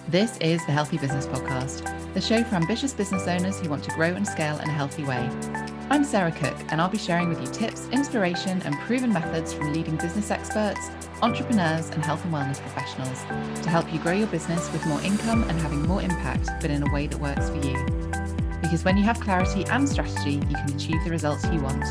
This is the Healthy Business Podcast, the show for ambitious business owners who want to grow and scale in a healthy way. I'm Sarah Cook, and I'll be sharing with you tips, inspiration, and proven methods from leading business experts, entrepreneurs, and health and wellness professionals to help you grow your business with more income and having more impact, but in a way that works for you. Because when you have clarity and strategy, you can achieve the results you want.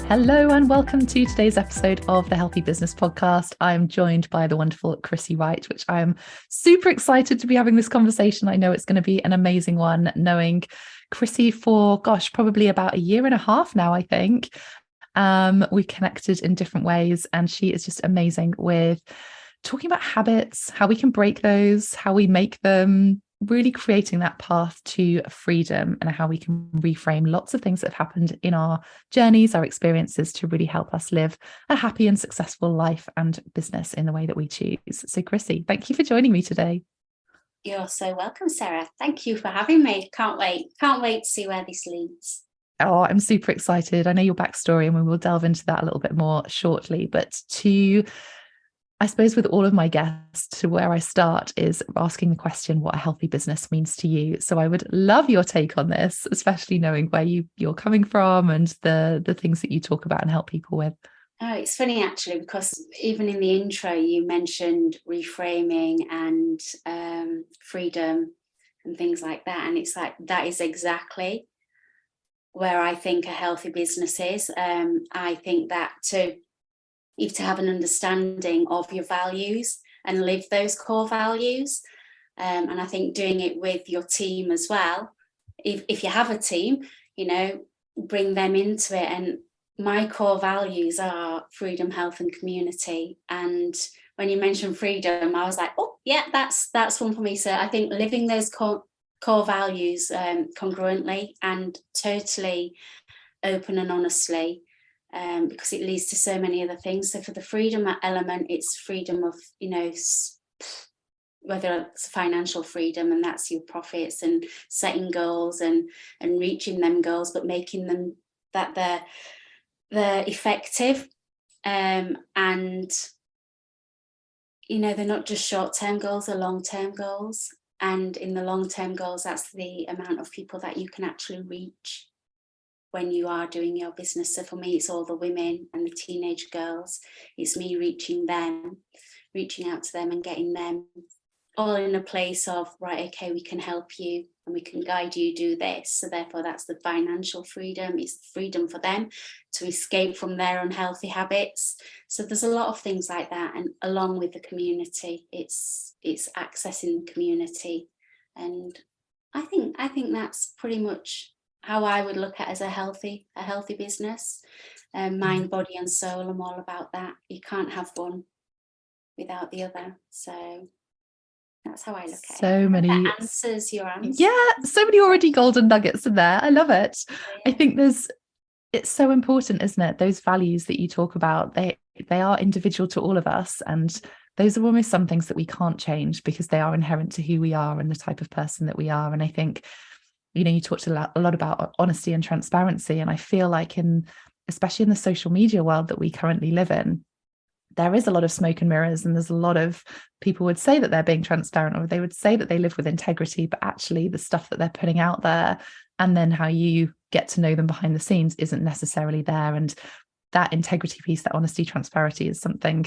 Hello and welcome to today's episode of the Healthy Business Podcast. I'm joined by the wonderful Chrissie Wright, which I am super excited to be having this conversation. I know it's going to be an amazing one, knowing Chrissie for, probably about a year and a half now, I think. We connected in different ways, and she is just amazing with talking about habits, how we can break those, how we make them, really creating that path to freedom, and how we can reframe lots of things that have happened in our journeys, our experiences, to really help us live a happy and successful life and business in the way that we choose. So Chrissie, thank you for joining me today. You're so welcome, Sarah. Thank you for having me. Can't wait to see where this leads. Oh, I'm super excited. I know your backstory and we will delve into that a little bit more shortly, but I suppose with all of my guests, to where I start is asking the question, what a healthy business means to you. So I would love your take on this, especially knowing where you're coming from and the things that you talk about and help people with. Oh, it's funny actually, because even in the intro, you mentioned reframing and freedom and things like that. And it's like, that is exactly where I think a healthy business is. I think that you have to have an understanding of your values and live those core values. And I think doing it with your team as well, if you have a team, bring them into it. And my core values are freedom, health, and community. And when you mentioned freedom, I was like, oh yeah, that's one for me. So I think living those core values congruently and totally open and honestly, because it leads to so many other things. So for the freedom element, it's freedom of, whether it's financial freedom, and that's your profits and setting goals and reaching them goals, but making them that they're effective, and they're not just short-term goals, they're long-term goals. And in the long-term goals, that's the amount of people that you can actually reach when you are doing your business. So for me, it's all the women and the teenage girls. It's me reaching out to them and getting them all in a place of, right, okay, we can help you and we can guide you do this. So therefore, that's the financial freedom. It's the freedom for them to escape from their unhealthy habits. So there's a lot of things like that. And along with the community, it's accessing the community. And I think that's pretty much how I would look at as a healthy business. Mind, body, and soul. I'm all about that. You can't have one without the other. So that's how I look at it. So many that answers your answer. Yeah, so many already golden nuggets in there. I love it. Yeah. I think it's so important, isn't it? Those values that you talk about, they are individual to all of us, and those are almost some things that we can't change because they are inherent to who we are and the type of person that we are. And I think, you talked a lot about honesty and transparency, and I feel like especially in the social media world that we currently live in, there is a lot of smoke and mirrors, and there's a lot of people would say that they're being transparent, or they would say that they live with integrity, but actually the stuff that they're putting out there and then how you get to know them behind the scenes isn't necessarily there. And that integrity piece, that honesty, transparency, is something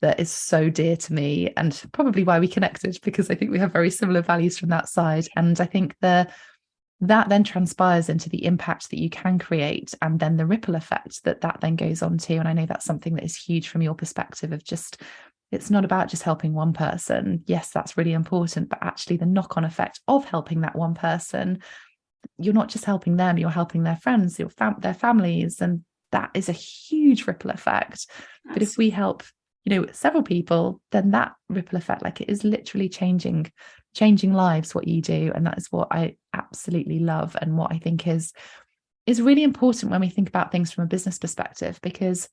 that is so dear to me, and probably why we connected, because I think we have very similar values from that side. And I think that then transpires into the impact that you can create, and then the ripple effect that then goes on to. And I know that's something that is huge from your perspective of just, it's not about just helping one person. Yes, that's really important, but actually the knock-on effect of helping that one person, you're not just helping them, you're helping their friends, their families, and that is a huge ripple effect. But if we help several people, then that ripple effect, like, it is literally changing lives, what you do. And that is what I absolutely love, and what I think is really important when we think about things from a business perspective, because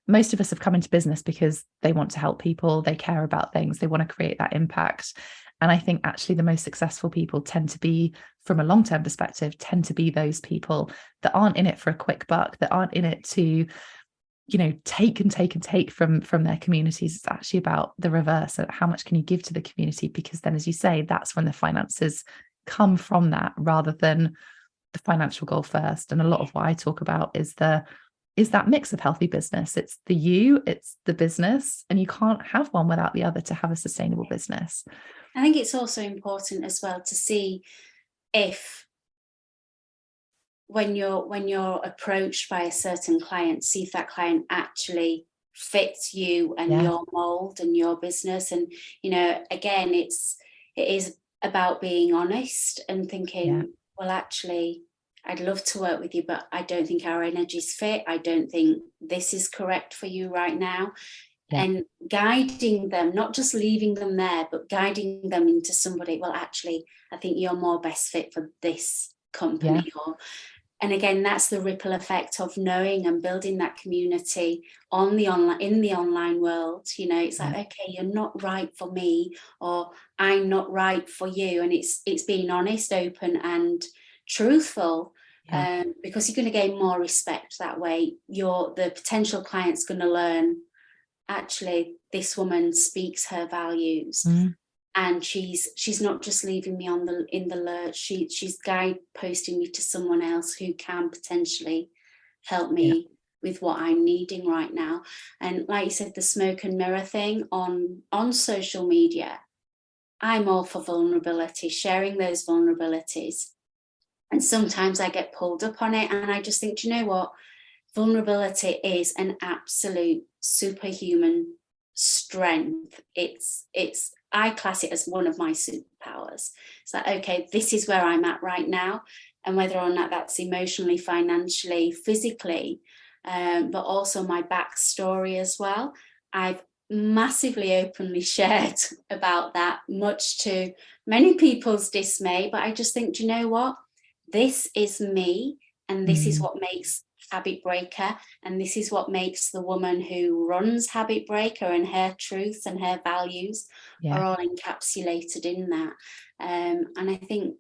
most of us have come into business because they want to help people, they care about things, they want to create that impact. And I think actually the most successful people tend to be, from a long-term perspective, those people that aren't in it for a quick buck, that aren't in it to take and take and take from their communities. It's actually about the reverse. How much can you give to the community? Because then, as you say, that's when the finances come from that, rather than the financial goal first. And a lot of what I talk about is that mix of healthy business. It's it's the business, and you can't have one without the other to have a sustainable business. I think it's also important as well to see if, when you're approached by a certain client, see if that client actually fits you and your mold and your business. And again, it is about being honest and thinking, well, actually, I'd love to work with you, but I don't think our energies fit. I don't think this is correct for you right now. And guiding them, not just leaving them there, but guiding them into somebody, well, actually, I think you're more best fit for this company. And again, that's the ripple effect of knowing and building that community in the online world. It's like, okay, you're not right for me, or I'm not right for you. And it's being honest, open and truthful, because you're going to gain more respect that way. The potential client's going to learn, actually, this woman speaks her values. And she's not just leaving me in the lurch. She's guideposting me to someone else who can potentially help me with what I'm needing right now. And like you said, the smoke and mirror thing on social media, I'm all for vulnerability, sharing those vulnerabilities. And sometimes I get pulled up on it, and I just think, do you know what? Vulnerability is an absolute superhuman strength. I class it as one of my superpowers. It's like, okay, this is where I'm at right now, and whether or not that's emotionally, financially, physically, but also my backstory as well. I've massively openly shared about that, much to many people's dismay, but I just think, do you know what? This is me, and this is what makes Habit Breaker, and this is what makes the woman who runs Habit Breaker, and her truths and her values are all encapsulated in that. And I think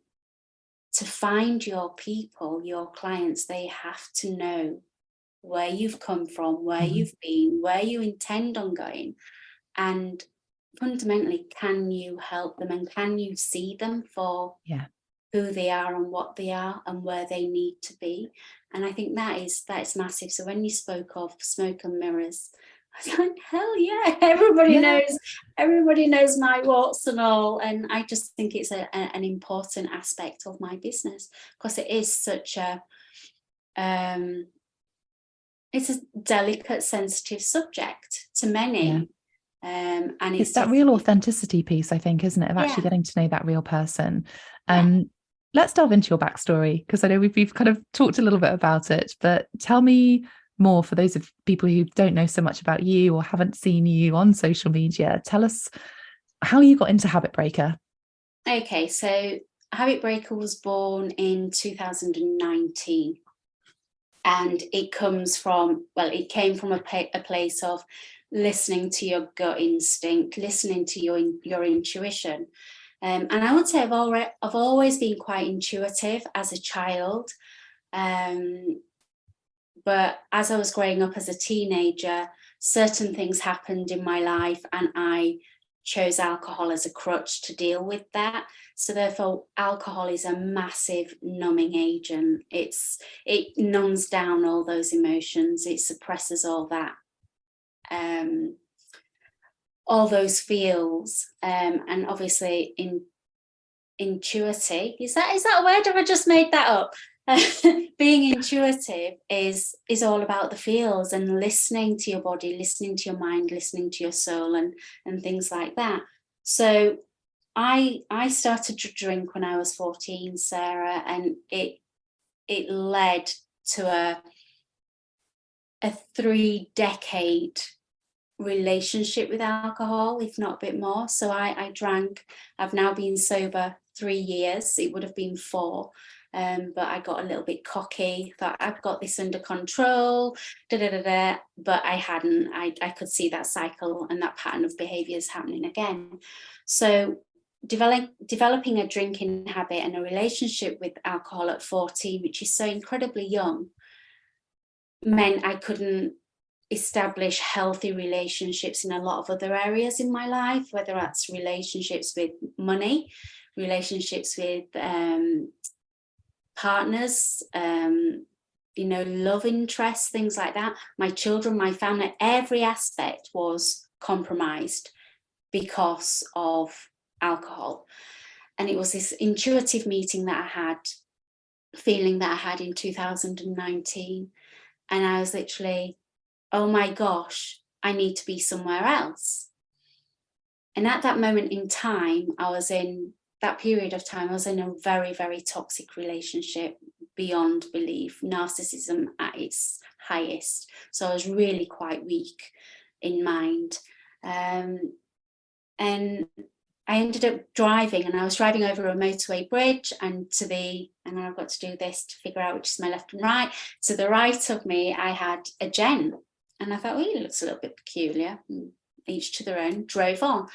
to find your people, your clients, they have to know where you've come from, where you've been, where you intend on going, and fundamentally, can you help them, and can you see them for who they are and what they are and where they need to be. And I think that is massive. So when you spoke of smoke and mirrors, I was like, hell yeah, everybody knows my warts and all. And I just think it's an important aspect of my business, because it is such it's a delicate, sensitive subject to many. And it's that real authenticity piece, I think, isn't it, of actually getting to know that real person. Let's delve into your backstory, because I know we've kind of talked a little bit about it, but tell me more, for those of people who don't know so much about you or haven't seen you on social media. Tell us how you got into Habit Breaker. Okay, so Habit Breaker was born in 2019, and it came from a place of listening to your gut instinct, listening to your intuition. And I would say I've always been quite intuitive as a child. But as I was growing up as a teenager, certain things happened in my life, and I chose alcohol as a crutch to deal with that. So therefore, alcohol is a massive numbing agent. It numbs down all those emotions. It suppresses all that. All those feels, and obviously intuitive, is that a word, or have I just made that up? Being intuitive is all about the feels and listening to your body, listening to your mind, listening to your soul, and things like that. So I started to drink when I was 14, Sarah, and it led to a 3-decade relationship with alcohol, if not a bit more. So I drank. I've now been sober 3 years. It would have been 4, but I got a little bit cocky, thought I've got this under control, but I hadn't. I could see that cycle and that pattern of behaviours happening again. So developing a drinking habit and a relationship with alcohol at 14, which is so incredibly young, meant I couldn't. establish healthy relationships in a lot of other areas in my life, whether that's relationships with money, relationships with partners, love interests, things like that. My children, my family, every aspect was compromised because of alcohol. And it was this intuitive meeting that I had, feeling that I had in 2019. And I was literally, oh my gosh, I need to be somewhere else. And at that moment in time, I was in a very, very toxic relationship beyond belief, narcissism at its highest. So I was really quite weak in mind. And I ended up driving, and I was driving over a motorway bridge, and I've got to do this to figure out which is my left and right. To the right of me, I had a gent, and I thought, well, he looks a little bit peculiar. Each to their own. Drove on,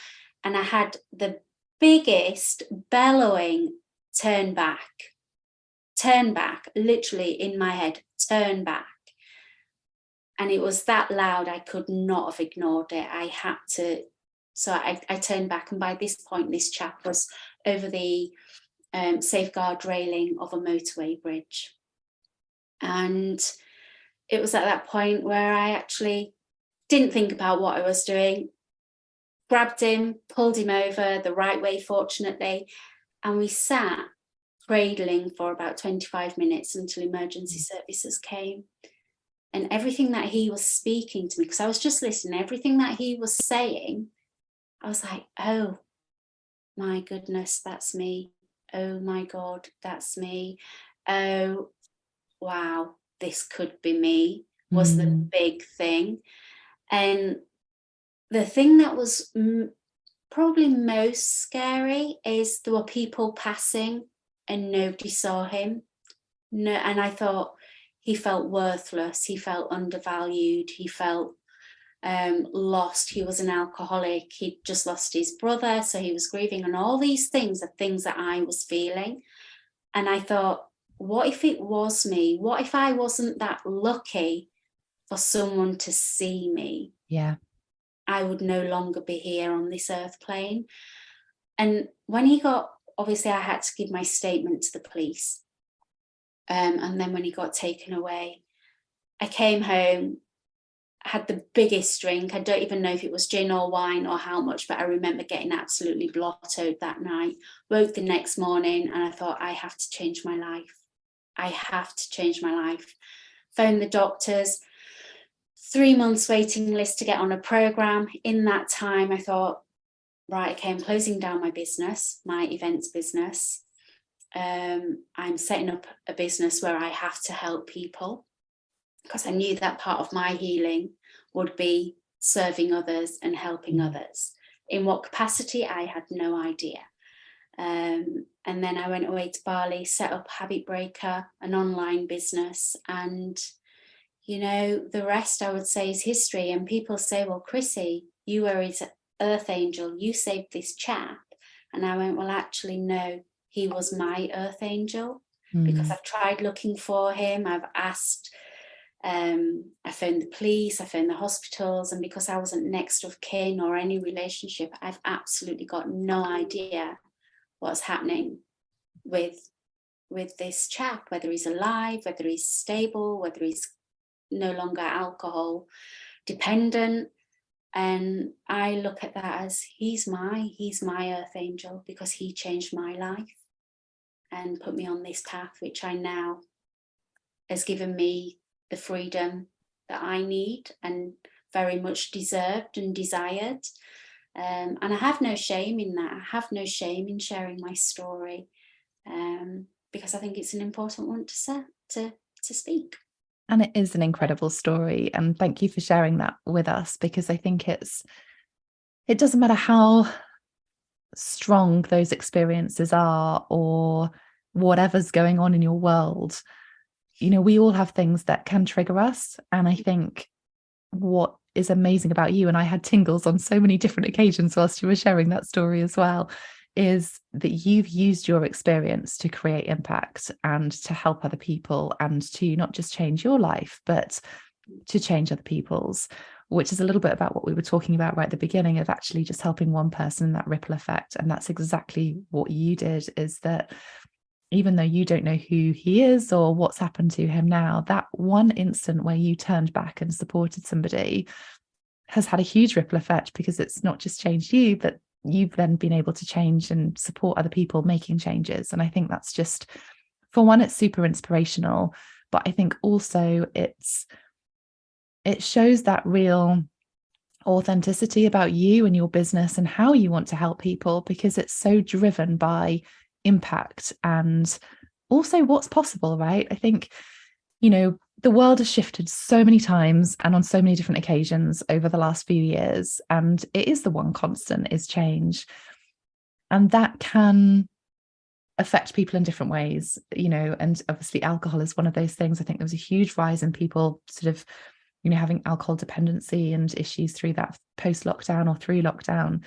and I had the biggest bellowing turn back, literally in my head, turn back. And it was that loud, I could not have ignored it. I had to. So I turned back, and by this point, this chap was over the safeguard railing of a motorway bridge. And it was at that point where I actually didn't think about what I was doing, grabbed him, pulled him over the right way, fortunately, and we sat cradling for about 25 minutes until emergency services came. And everything that he was speaking to me, because I was just listening, everything that he was saying, I was like, oh my goodness, that's me. Oh my God, that's me. Oh, wow, this could be me, was the big thing. And the thing that was probably most scary is there were people passing and nobody saw him. No, and I thought he felt worthless. He felt undervalued. He felt lost. He was an alcoholic. He'd just lost his brother, so he was grieving, and all these things are things that I was feeling. And I thought, what if it was me? What if I wasn't that lucky for someone to see me? Yeah, I would no longer be here on this earth plane. And when he got, obviously I had to give my statement to the police, and then when he got taken away, I came home, had the biggest drink. I don't even know if it was gin or wine or how much, but I remember getting absolutely blottoed that night. Woke the next morning and I thought, I have to change my life. I have to change my life. Phoned the doctors, 3 months waiting list to get on a program. In that time, I thought, right, okay, I'm closing down my business, my events business. I'm setting up a business where I have to help people, because I knew that part of my healing would be serving others and helping others. In what capacity, I had no idea. And then I went away to Bali, set up Habit Breaker, an online business. And, the rest I would say is history. And people say, well, Chrissie, you were his earth angel. You saved this chap. And I went, well, actually, no, he was my earth angel, because I've tried looking for him. I've asked, I phoned the police, I phoned the hospitals, and because I wasn't next of kin or any relationship, I've absolutely got no idea what's happening with this chap, whether he's alive, whether he's stable, whether he's no longer alcohol dependent. And I look at that as he's my earth angel, because he changed my life and put me on this path, which I now has given me the freedom that I need and very much deserved and desired. And I have no shame in that. I have no shame in sharing my story, because I think it's an important one to speak. and it is an incredible story, and thank you for sharing that with us, because I think it doesn't matter how strong those experiences are or whatever's going on in your world, we all have things that can trigger us. And I think what is amazing about you, and I had tingles on so many different occasions whilst you were sharing that story as well, is that you've used your experience to create impact and to help other people, and to not just change your life, but to change other people's, which is a little bit about what we were talking about right at the beginning of actually just helping one person in that ripple effect. And that's exactly what you did, is that even though you don't know who he is or what's happened to him now, that one instant where you turned back and supported somebody has had a huge ripple effect, because it's not just changed you, but you've then been able to change and support other people making changes. And I think that's just, for one, it's super inspirational, but I think also it shows that real authenticity about you and your business and how you want to help people, because it's so driven by impact and also what's possible, right? I think, the world has shifted so many times and on so many different occasions over the last few years, and it is the one constant is change, and that can affect people in different ways, and obviously alcohol is one of those things. I think there was a huge rise in people sort of having alcohol dependency and issues through that post-lockdown or through lockdown.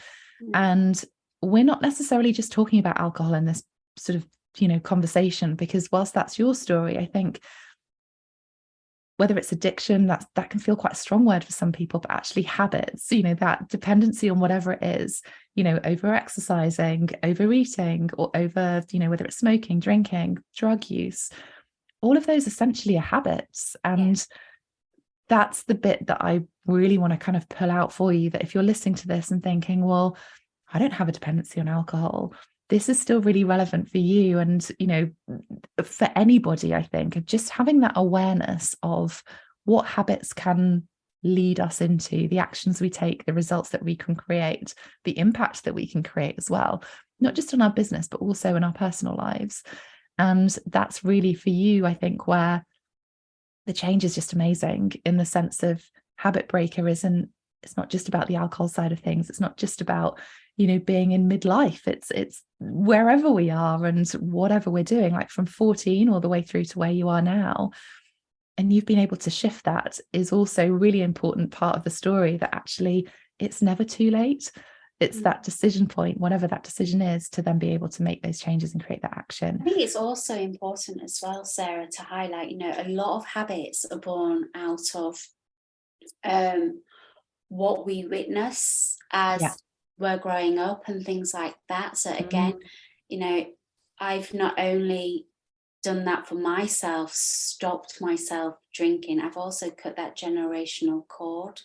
And we're not necessarily just talking about alcohol in this sort of conversation, because whilst that's your story, I think whether it's addiction, that can feel quite a strong word for some people, but actually habits, that dependency on whatever it is, over exercising, overeating, or over, whether it's smoking, drinking, drug use, all of those essentially are habits. And that's the bit that I really want to kind of pull out for you, that if you're listening to this and thinking, well, I don't have a dependency on alcohol, this is still really relevant for you. And, for anybody, I think, of just having that awareness of what habits can lead us into, the actions we take, the results that we can create, the impact that we can create as well, not just on our business, but also in our personal lives. And that's really for you, I think, where the change is just amazing, in the sense of Habit Breaker it's not just about the alcohol side of things. It's not just about, being in midlife. It's wherever we are and whatever we're doing, like from 14 all the way through to where you are now. And you've been able to shift that is also a really important part of the story, that actually it's never too late. It's that decision point, whatever that decision is, to then be able to make those changes and create that action. I think it's also important as well, Sarah, to highlight, a lot of habits are born out of what we witness as we're growing up and things like that. So again, I've not only done that for myself, stopped myself drinking, I've also cut that generational cord.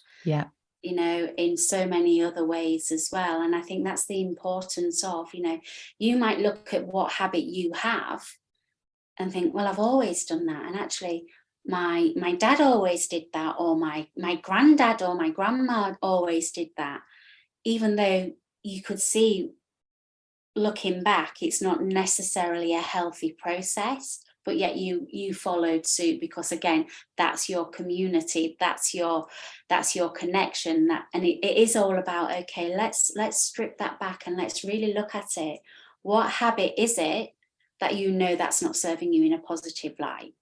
In so many other ways as well. And I think that's the importance of, you might look at what habit you have and think, well, I've always done that. And actually, my dad always did that, or my granddad or my grandma always did that. Even though you could see, looking back, it's not necessarily a healthy process, but yet you followed suit, because again, that's your community, that's your connection, and it is all about, okay, let's strip that back and let's really look at it. What habit is it that that's not serving you in a positive light?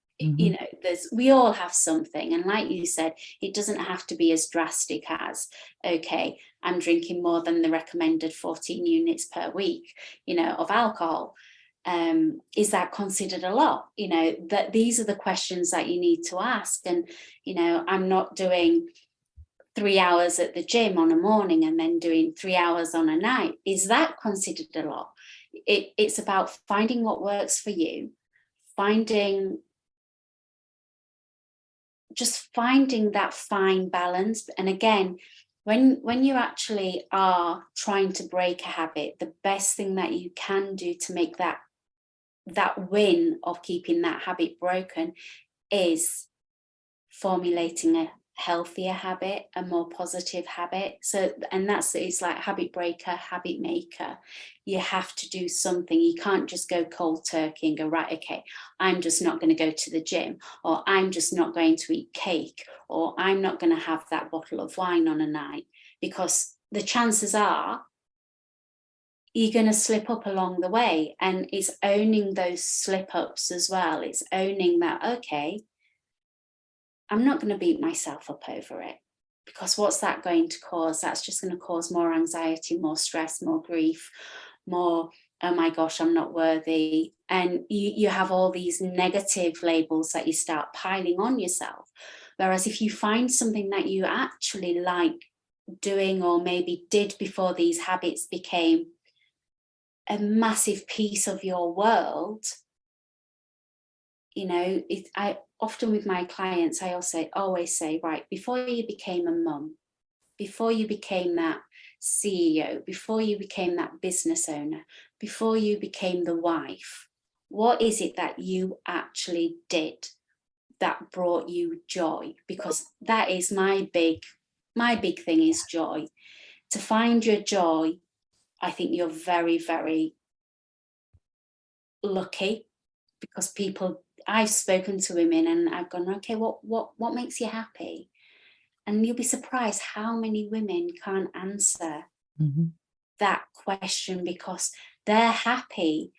We all have something, and like you said, it doesn't have to be as drastic as, okay, I'm drinking more than the recommended 14 units per week, of alcohol. Is that considered a lot? That these are the questions that you need to ask. And I'm not doing 3 hours at the gym on a morning and then doing 3 hours on a night. Is that considered a lot? It's about finding what works for you, finding that fine balance. And again, when you actually are trying to break a habit, the best thing that you can do to make that win of keeping that habit broken is formulating a healthier habit, a more positive habit. So, and it's like habit breaker, habit maker. You have to do something. You can't just go cold turkey and go, right, okay, I'm just not going to go to the gym, or I'm just not going to eat cake, or I'm not going to have that bottle of wine on a night, because the chances are you're going to slip up along the way. And it's owning those slip ups as well. It's owning that, okay, I'm not going to beat myself up over it, because what's that going to cause? That's just going to cause more anxiety, more stress, more grief, more, oh my gosh, I'm not worthy. And you have all these negative labels that you start piling on yourself. Whereas if you find something that you actually like doing, or maybe did before these habits became a massive piece of your world, you know, I often with my clients, I also always say, right, before you became a mum, before you became that CEO, before you became that business owner, before you became the wife, what is it that you actually did that brought you joy? Because that is my big thing is joy. To find your joy, I think you're very, very lucky, because I've spoken to women and I've gone, okay, what makes you happy? And you'll be surprised how many women can't answer that question, because their happy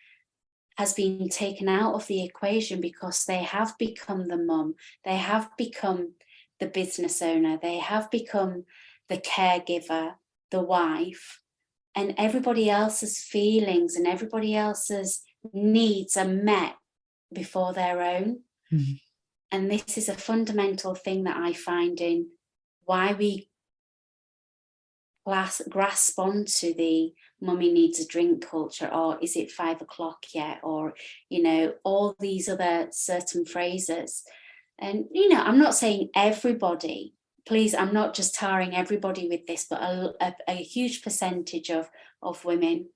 has been taken out of the equation, because they have become the mum, they have become the business owner, they have become the caregiver, the wife, and everybody else's feelings and everybody else's needs are met before their own. And this is a fundamental thing that I find in why we grasp onto the mummy needs a drink culture, or is it 5 o'clock yet, or, you know, all these other certain phrases. And, you know, I'm not saying everybody, please, I'm not just tarring everybody with this, but a huge percentage of women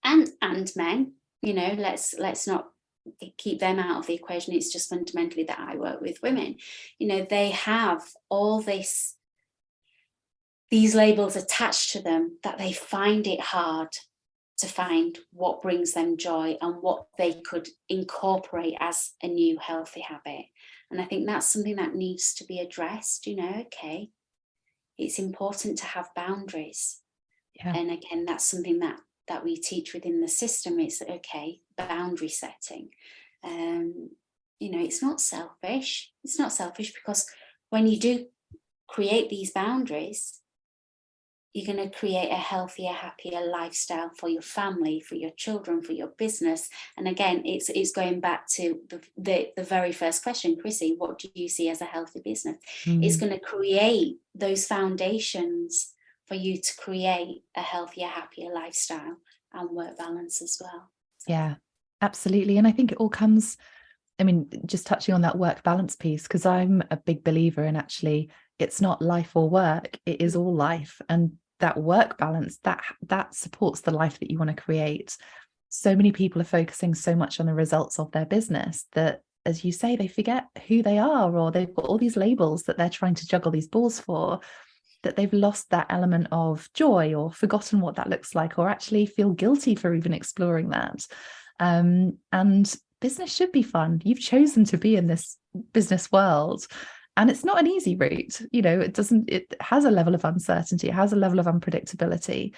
and men, you know, let's not keep them out of the equation. It's just fundamentally that I work with women, you know, they have all these labels attached to them, that they find it hard to find what brings them joy and what they could incorporate as a new healthy habit. And I think that's something that needs to be addressed. You know, okay, it's important to have boundaries. And again, that's something that we teach within the system. It's okay, boundary setting. You know, it's not selfish. It's not selfish, because when you do create these boundaries, you're going to create a healthier, happier lifestyle for your family, for your children, for your business. And again, it's going back to the very first question, Chrissie, what do you see as a healthy business? It's going to create those foundations for you to create a healthier, happier lifestyle and work balance as well. Yeah, absolutely. And I think it all comes, I mean, just touching on that work balance piece, because I'm a big believer in actually it's not life or work, it is all life. And that work balance, that supports the life that you want to create. So many people are focusing so much on the results of their business that, as you say, they forget who they are, or they've got all these labels that they're trying to juggle these balls for, that they've lost that element of joy, or forgotten what that looks like, or actually feel guilty for even exploring that. And business should be fun. You've chosen to be in this business world, and it's not an easy route. You know, it has a level of uncertainty, it has a level of unpredictability.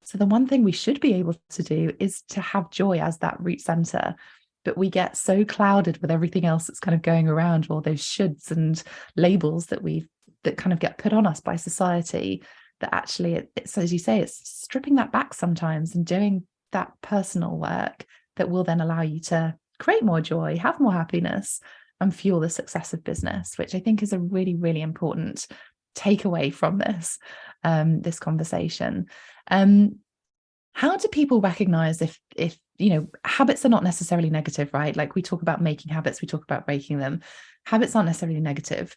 So the one thing we should be able to do is to have joy as that root center. But we get so clouded with everything else that's kind of going around, all those shoulds and labels that kind of get put on us by society, that actually it's, as you say, it's stripping that back sometimes and doing that personal work that will then allow you to create more joy, have more happiness, and fuel the success of business, which I think is a really, really important takeaway from this conversation. How do people recognize if you know, habits are not necessarily negative, right? Like, we talk about making habits, we talk about breaking them. Habits aren't necessarily negative.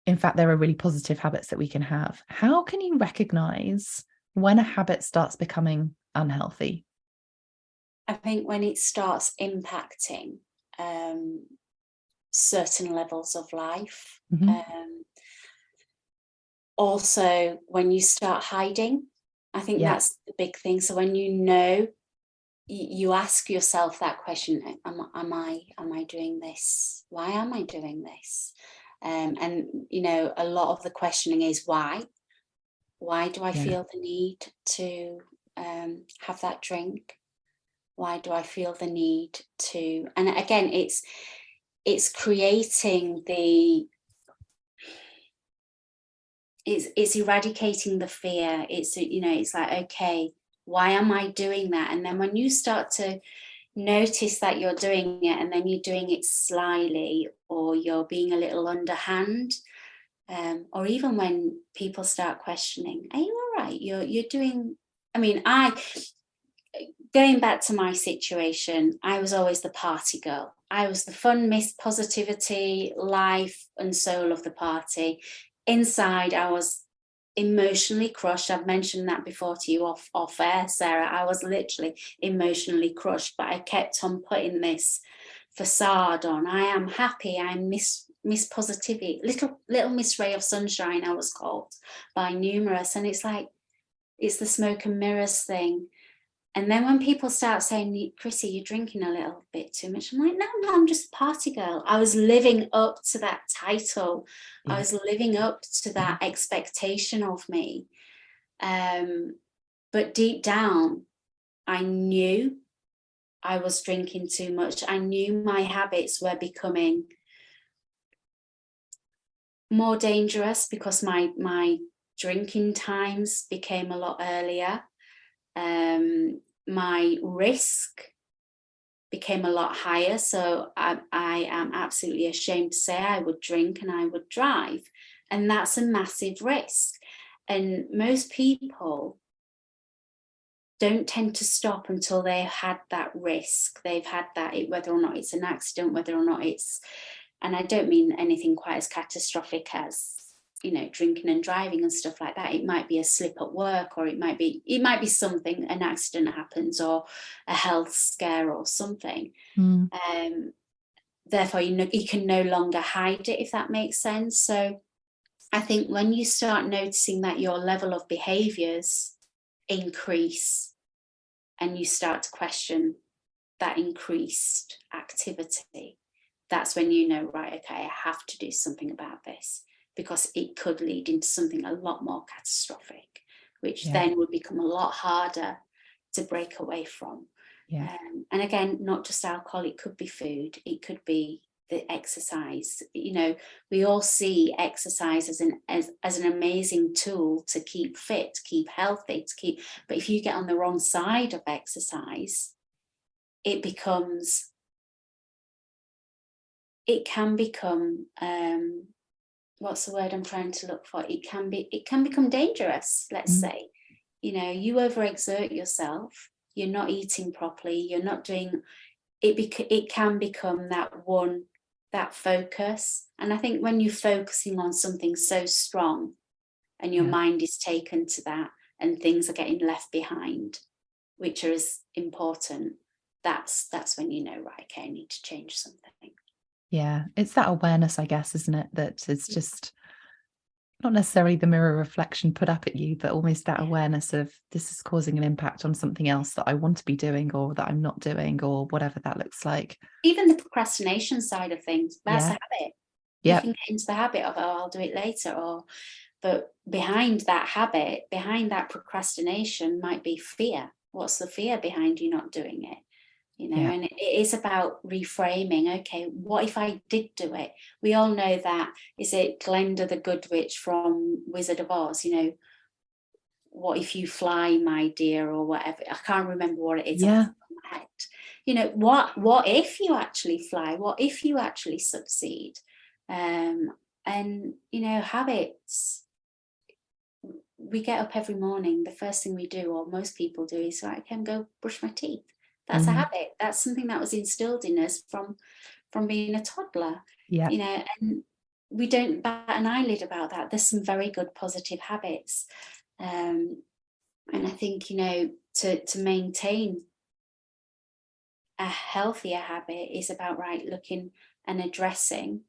In fact, there are really positive habits that we can have. How can you recognize when a habit starts becoming unhealthy? I think when it starts impacting certain levels of life. Also, when you start hiding, I think that's the big thing. So when you know, you ask yourself that question: Am I doing this? Why am I doing this? And you know, a lot of the questioning is why. Why do I feel the need to have that drink? Why do I feel the need to? And again, it's creating it's eradicating the fear. It's, you know, it's like, okay, why am I doing that? And then when you start to, notice that you're doing it, and then you're doing it slyly, or you're being a little underhand, or even when people start questioning, are you all right? You're doing, I mean, going back to my situation, I was always the party girl. I was the fun, miss, positivity, life and soul of the party. Inside, I was emotionally crushed. I've mentioned that before to you off air, Sarah. I was literally emotionally crushed, but I kept on putting this facade on. I am happy. I'm Miss Positivity, little Miss Ray of Sunshine, I was called by numerous. And it's like, it's the smoke and mirrors thing. And then when people start saying, Chrissie, you're drinking a little bit too much, I'm like, no, I'm just a party girl. I was living up to that title. Yeah. I was living up to that expectation of me. But deep down, I knew I was drinking too much. I knew my habits were becoming more dangerous because my drinking times became a lot earlier. My risk became a lot higher. So I am absolutely ashamed to say I would drink and I would drive. And that's a massive risk. And most people don't tend to stop until they've had that risk. They've had that, whether or not it's an accident, whether or not it's, and I don't mean anything quite as catastrophic as, you know, drinking and driving and stuff like that. It might be a slip at work, or it might be something, an accident happens, or a health scare or something. Therefore, you can no longer hide it, if that makes sense. So I think when you start noticing that your level of behaviors increase, and you start to question that increased activity, that's when you know, right, okay, I have to do something about this, because it could lead into something a lot more catastrophic, which then would become a lot harder to break away from. And again, not just alcohol, it could be food, it could be the exercise. You know, we all see exercise as an amazing tool to keep fit, to keep healthy, but if you get on the wrong side of exercise, it can become what's the word I'm trying to look for? It can become dangerous, let's say. You know, you overexert yourself, you're not eating properly, you're not doing it, it can become that focus. And I think when you're focusing on something so strong and your mind is taken to that, and things are getting left behind, which are as important, that's when you know, right, okay, I need to change something. Yeah, it's that awareness, I guess, isn't it? That it's just not necessarily the mirror reflection put up at you, but almost that awareness of this is causing an impact on something else that I want to be doing, or that I'm not doing, or whatever that looks like. Even the procrastination side of things, that's a habit. You can get into the habit of, oh, I'll do it later, but behind that habit, behind that procrastination might be fear. What's the fear behind you not doing it? You know, and it is about reframing. Okay, what if I did do it? We all know that. Is it Glenda the Good Witch from Wizard of Oz? You know, what if you fly, my dear, or whatever. I can't remember what it is. Off the top of my head. You know, what if you actually fly? What if you actually succeed? And you know, habits. We get up every morning. The first thing we do, or most people do, is right, I can go brush my teeth. That's a habit. That's something that was instilled in us from being a toddler. You know, and we don't bat an eyelid about that. There's some very good positive habits. And I think, you know, to maintain a healthier habit is about looking and addressing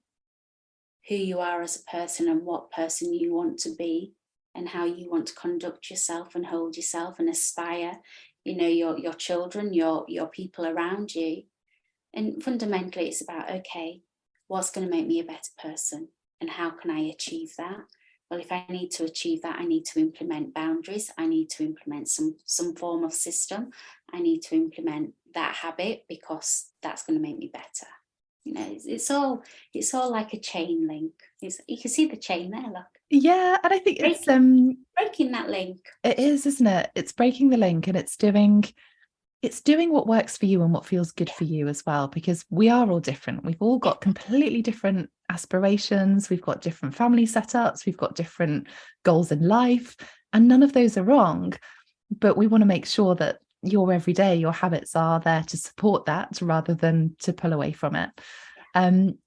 who you are as a person, and what person you want to be, and how you want to conduct yourself and hold yourself and aspire, you know, your children, your people around you. And fundamentally, it's about, okay, what's going to make me a better person, and how can I achieve that? Well, if I need to achieve that, I need to implement boundaries. I need to implement some form of system. I need to implement that habit, because that's going to make me better. You know, it's all like a chain link. You can see the chain there, look. Yeah, and I think it's breaking that link. It is, isn't it? It's breaking the link, and it's doing it's doing what works for you and what feels good for you as well, because we are all different. We've all got completely different aspirations. We've got different family setups. We've got different goals in life, and none of those are wrong. But we want to make sure that your everyday, your habits are there to support that rather than to pull away from it. And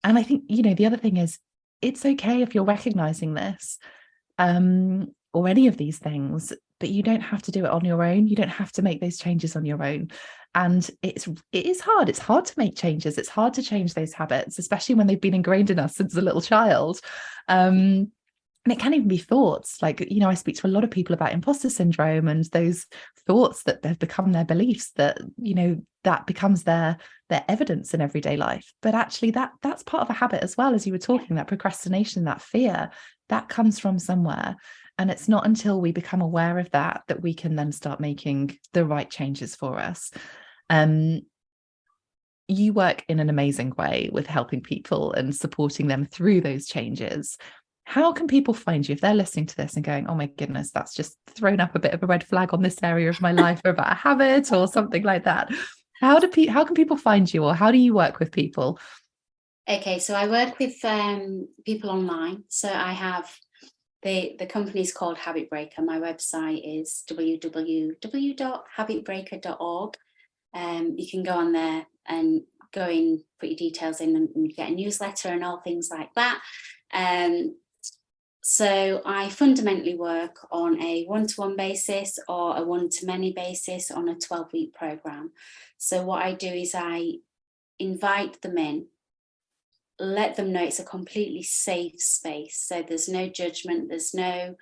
I think, the other thing is, it's okay if you're recognizing this, or any of these things, but you don't have to do it on your own. You don't have to make those changes on your own. And it is hard. It's hard to make changes. It's hard to change those habits, especially when they've been ingrained in us since a little child. And it can even be thoughts like, I speak to a lot of people about imposter syndrome and those thoughts that have become their beliefs, that, that becomes their evidence in everyday life. But actually that's part of a habit as well, as you were talking, that procrastination, that fear, that comes from somewhere. And it's not until we become aware of that we can then start making the right changes for us. You work in an amazing way with helping people and supporting them through those changes. How can people find you if they're listening to this and going, oh my goodness, that's just thrown up a bit of a red flag on this area of my life, or about a habit or something like that? How can people find you, or how do you work with people? Okay, so I work with people online. So I have the company's called Habit Breaker. My website is www.habitbreaker.org. You can go on there and go in, put your details in, and get a newsletter and all things like that. So I fundamentally work on a one-to-one basis or a one-to-many basis on a 12-week program. So what I do is I invite them in, let them know it's a completely safe space. So there's no judgment, there's no,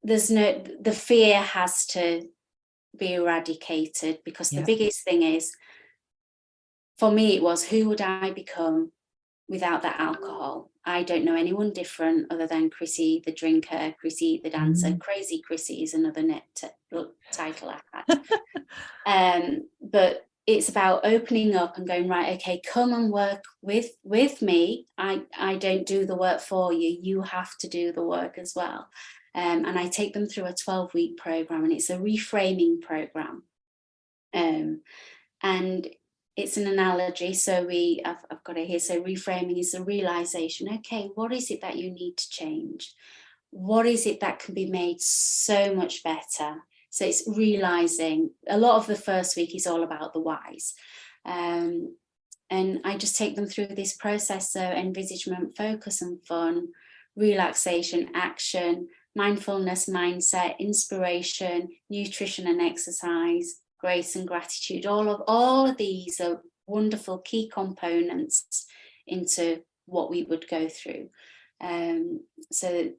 the fear has to be eradicated, because the biggest thing is, for me, it was, who would I become without that alcohol? I don't know anyone different other than Chrissie the drinker, Chrissie the dancer. Crazy Chrissie is another title I had. But it's about opening up and going, right, okay, come and work with me. I don't do the work for you. You have to do the work as well. And I take them through a 12-week program, and it's a reframing program. And it's an analogy. So I've got it here. So reframing is the realization. Okay, what is it that you need to change? What is it that can be made so much better? So it's realizing. A lot of the first week is all about the whys. And I just take them through this process. So envisagement, focus and fun, relaxation, action, mindfulness, mindset, inspiration, nutrition and exercise, grace and gratitude. All of these are wonderful key components into what we would go through. So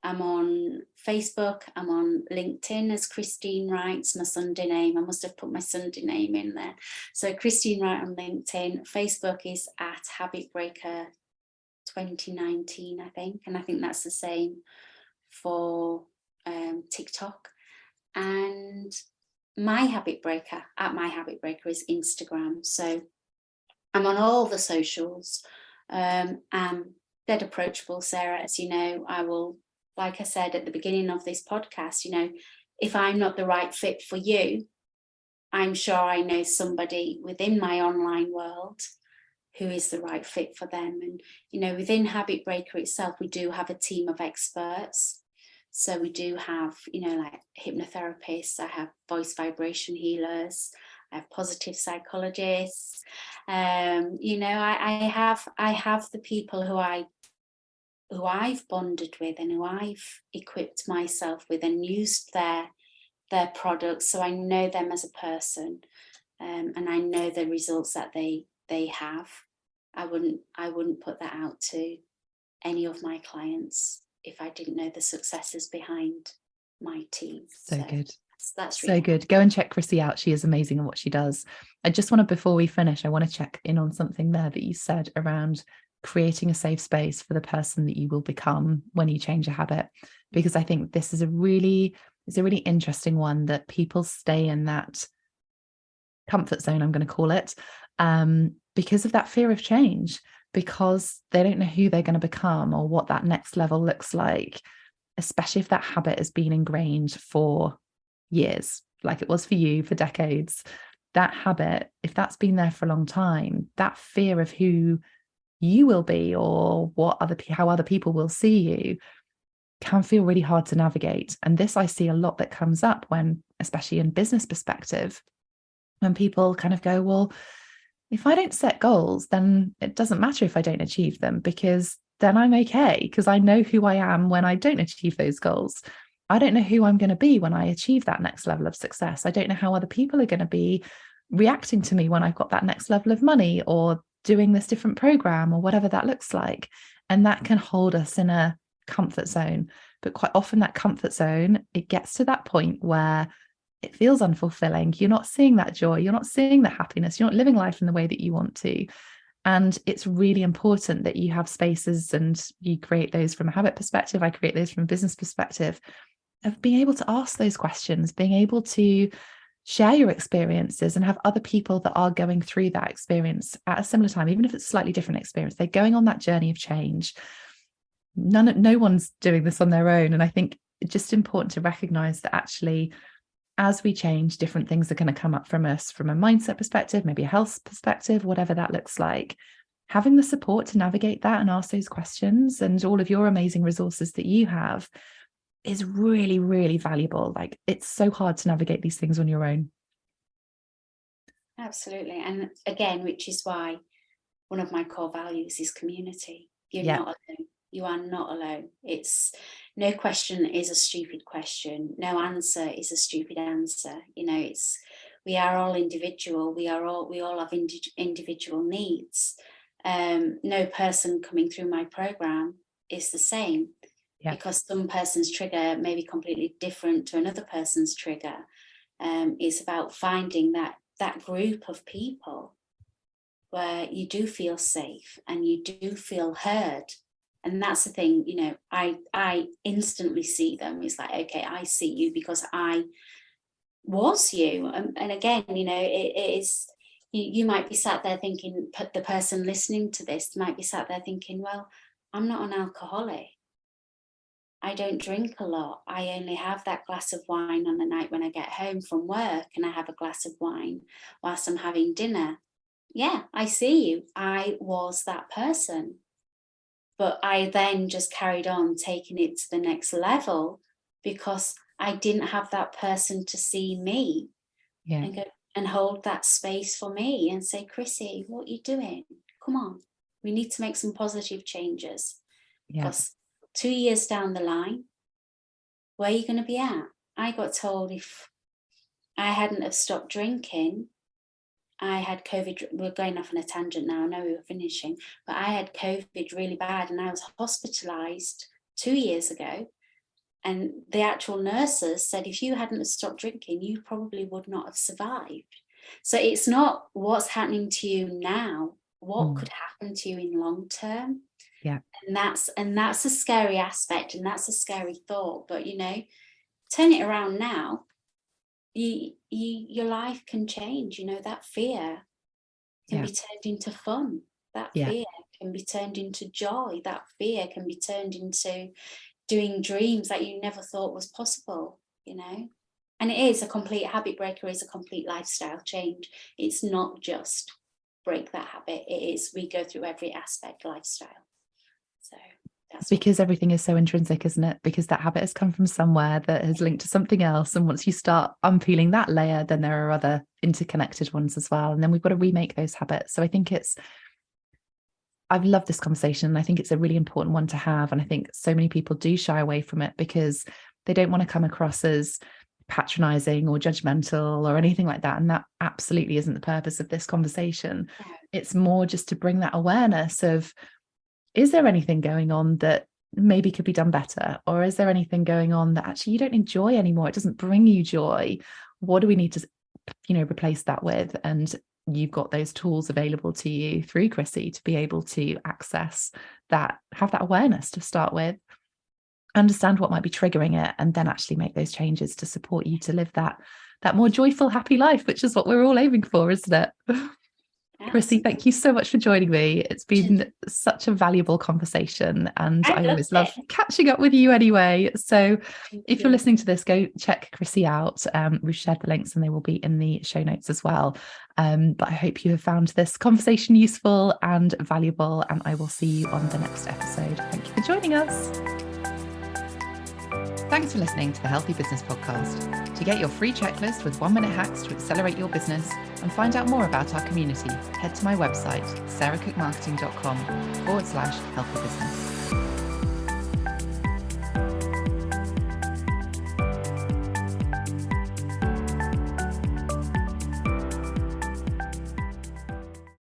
I'm on Facebook, I'm on LinkedIn as Christine Wright's my Sunday name. I must have put my Sunday name in there. So Christine Wright on LinkedIn. Facebook is at Habit Breaker 2019, I think. And I think that's the same for TikTok. And my Habit Breaker, at My Habit Breaker, is Instagram. So I'm on all the socials. I'm dead approachable, Sarah. As you know, I will, like I said at the beginning of this podcast, if I'm not the right fit for you, I'm sure I know somebody within my online world who is the right fit for them. And, within Habit Breaker itself, we do have a team of experts. So we do have, like hypnotherapists, I have voice vibration healers, I have positive psychologists. I have the people who I've bonded with and who I've equipped myself with and used their products. So I know them as a person, and I know the results that they have. I wouldn't put that out to any of my clients if I didn't know the successes behind my team. So good. That's really so good. Go and check Chrissie out. She is amazing in what she does. I just want to, before we finish, I want to check in on something there that you said around creating a safe space for the person that you will become when you change a habit, because I think this is a really interesting one, that people stay in that comfort zone, I'm going to call it, because of that fear of change, because they don't know who they're going to become or what that next level looks like, especially if that habit has been ingrained for years. like it was for you for decades, that habit, if that's been there for a long time, that fear of who you will be or how other people will see you can feel really hard to navigate. And this I see a lot that comes up when, especially in business perspective, when people kind of go, well, if I don't set goals, then it doesn't matter if I don't achieve them, because then I'm okay, because I know who I am when I don't achieve those goals. I don't know who I'm going to be when I achieve that next level of success. I don't know how other people are going to be reacting to me when I've got that next level of money or doing this different program or whatever that looks like. And that can hold us in a comfort zone. But quite often that comfort zone, it gets to that point where it feels unfulfilling. You're not seeing that joy. You're not seeing the happiness. You're not living life in the way that you want to. And it's really important that you have spaces, and you create those from a habit perspective. I create those from a business perspective, of being able to ask those questions, being able to share your experiences and have other people that are going through that experience at a similar time, even if it's a slightly different experience. They're going on that journey of change. No one's doing this on their own. And I think it's just important to recognize that actually, as we change, different things are going to come up from us from a mindset perspective, maybe a health perspective, whatever that looks like. Having the support to navigate that and ask those questions, and all of your amazing resources that you have, is really, really valuable. Like, it's so hard to navigate these things on your own. Absolutely. And again, which is why one of my core values is community. You're not alone. You are not alone. It's no question is a stupid question. No answer is a stupid answer. You know, we are all individual. We all have individual needs. No person coming through my program is the same, because some person's trigger may be completely different to another person's trigger. It's about finding that group of people where you do feel safe and you do feel heard. And that's the thing, you know, I instantly see them. It's like, okay, I see you because I was you. And again, you know, it is, you might be sat there thinking, the person listening to this might be sat there thinking, well, I'm not an alcoholic. I don't drink a lot. I only have that glass of wine on the night when I get home from work, and I have a glass of wine whilst I'm having dinner. Yeah, I see you. I was that person. But I then just carried on taking it to the next level because I didn't have that person to see me and go and hold that space for me and say, Chrissie, what are you doing? Come on, we need to make some positive changes. Because 2 years down the line, where are you going to be at? I got told if I hadn't have stopped drinking, I had COVID. We're going off on a tangent now. I know we were finishing, but I had COVID really bad and I was hospitalized 2 years ago. And the actual nurses said, if you hadn't have stopped drinking, you probably would not have survived. So it's not what's happening to you now, what could happen to you in long term. Yeah. And that's a scary aspect, and that's a scary thought. But, you know, turn it around now. Your life can change. You know, that fear can be turned into fun. That fear can be turned into joy. That fear can be turned into doing dreams that you never thought was possible, you know. And it is a complete habit breaker, is a complete lifestyle change. It's not just break that habit. It is, we go through every aspect lifestyle. So that's because everything is so intrinsic, isn't it? Because that habit has come from somewhere that has linked to something else. And once you start unpeeling that layer, then there are other interconnected ones as well. And then we've got to remake those habits. So I think I've loved this conversation. And I think it's a really important one to have. And I think so many people do shy away from it because they don't want to come across as patronizing or judgmental or anything like that. And that absolutely isn't the purpose of this conversation. It's more just to bring that awareness of, is there anything going on that maybe could be done better? Or is there anything going on that actually you don't enjoy anymore? It doesn't bring you joy. What do we need to, replace that with? And you've got those tools available to you through Chrissie to be able to access that, have that awareness to start with, understand what might be triggering it, and then actually make those changes to support you to live that more joyful, happy life, which is what we're all aiming for, isn't it? Chrissie, thank you so much for joining me. It's been such a valuable conversation, and I always love catching up with you anyway. So if you're listening to this, go check Chrissie out. We've shared the links and they will be in the show notes as well. But I hope you have found this conversation useful and valuable, and I will see you on the next episode. Thank you for joining us. Thanks for listening to the Healthy Business Podcast. To get your free checklist with 1-minute hacks to accelerate your business and find out more about our community, head to my website, sarahcookmarketing.com/healthy business.